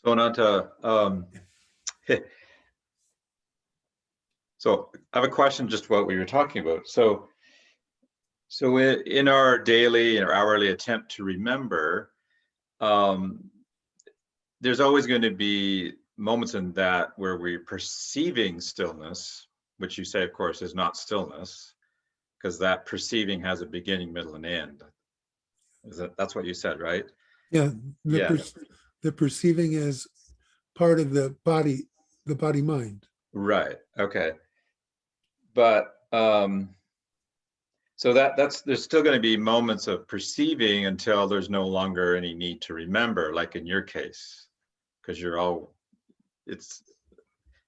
So Ananta, so I have a question just about what you were talking about. So in our daily or hourly attempt to remember, there's always going to be moments in that where we're perceiving stillness, which you say, of course, is not stillness, because that perceiving has a beginning, middle, and end. That's what you said, right? Yeah, Yeah. The perceiving is part of the body mind. Right. Okay. But so that's there's still going to be moments of perceiving until there's no longer any need to remember, like in your case, because you're all is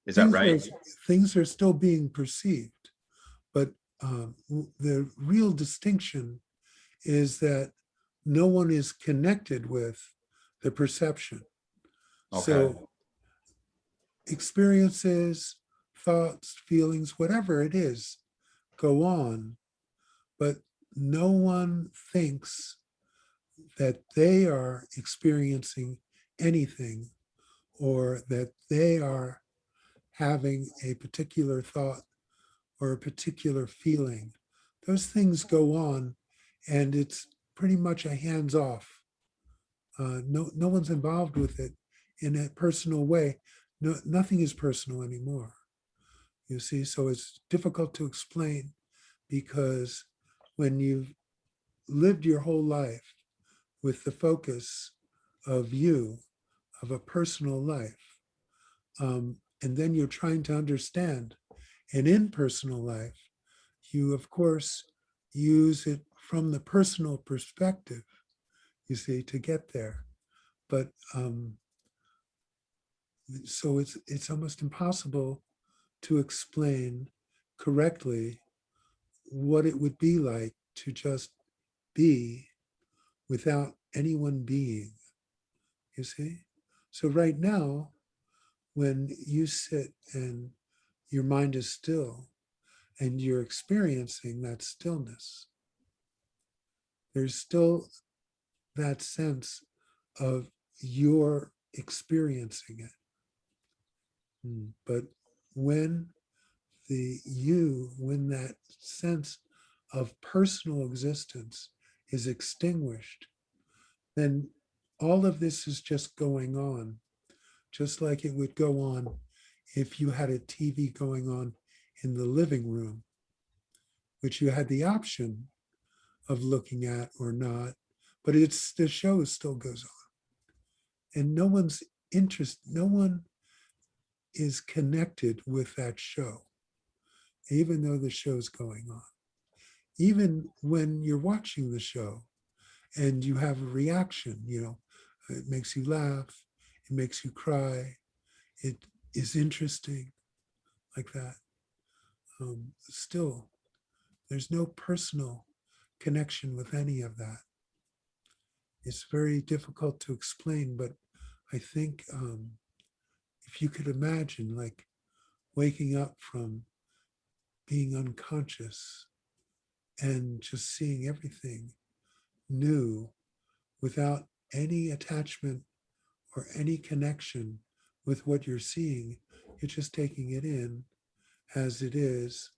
that right? Things are still being perceived, but the real distinction is that no one is connected with the perception. Okay. So experiences, thoughts, feelings, whatever it is, go on, but no one thinks that they are experiencing anything or that they are having a particular thought or a particular feeling. Those things go on, and it's pretty much a hands-off. No one's involved with it in a personal way. No, nothing is personal anymore. You see, so it's difficult to explain because when you've lived your whole life with the focus of you, of a personal life, and then you're trying to understand an impersonal life, you of course use it from the personal perspective, you see, to get there. But so it's almost impossible to explain correctly what it would be like to just be without anyone being, you see? So right now, when you sit and your mind is still and you're experiencing that stillness, there's still that sense of your experiencing it. But when when that sense of personal existence is extinguished, then all of this is just going on, just like it would go on if you had a TV going on in the living room, which you had the option of looking at or not, but the show still goes on. And no one is connected with that show, even though the show's going on. Even when you're watching the show and you have a reaction, it makes you laugh, it makes you cry, it is interesting, like that. Still, there's no personal connection with any of that. It's very difficult to explain, but I think if you could imagine like waking up from being unconscious and just seeing everything new without any attachment or any connection with what you're seeing, you're just taking it in as it is,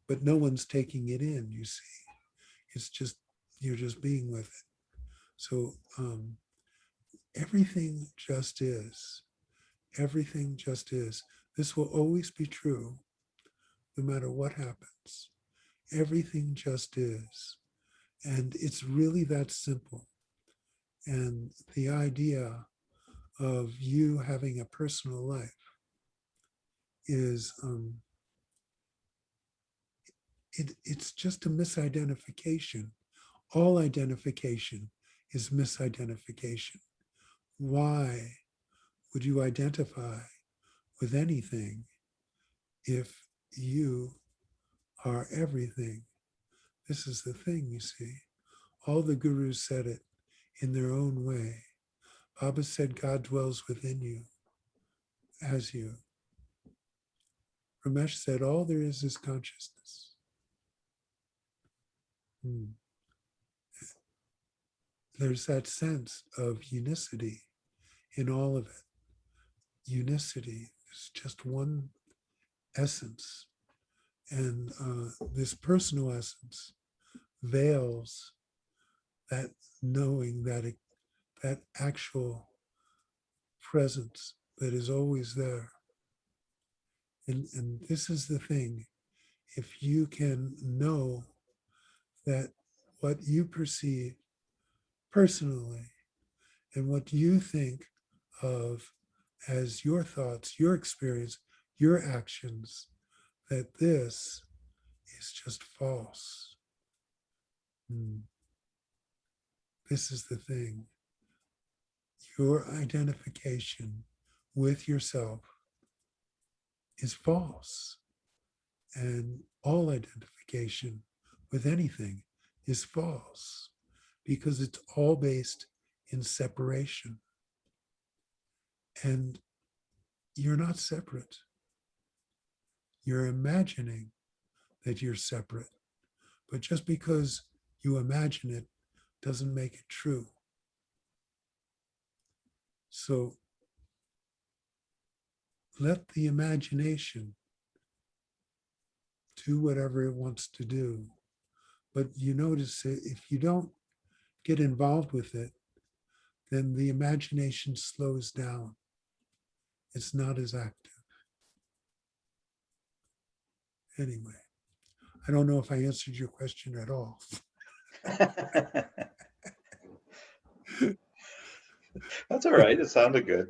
but no one's taking it in, you see. It's just, you're just being with it. So everything just is. Everything just is. This will always be true, no matter what happens. Everything just is. And it's really that simple. And the idea of you having a personal life is, it's just a misidentification. All identification is misidentification. Why would you identify with anything if you are everything? This is the thing, you see. All the gurus said it in their own way. Baba said God dwells within you, as you. Ramesh said all there is consciousness. There's that sense of unicity in all of it. unicity. It's just one essence. And this personal essence veils that knowing, that actual presence that is always there. And this is the thing. If you can know that what you perceive personally and what you think of as your thoughts, your experience, your actions, that this is just false. This is the thing. Your identification with yourself is false. And all identification with anything is false because it's all based in separation. And you're not separate. You're imagining that you're separate. But just because you imagine it doesn't make it true. So let the imagination do whatever it wants to do. But you notice that if you don't get involved with it, then the imagination slows down. It's not as active. Anyway, I don't know if I answered your question at all. That's all right. It sounded good.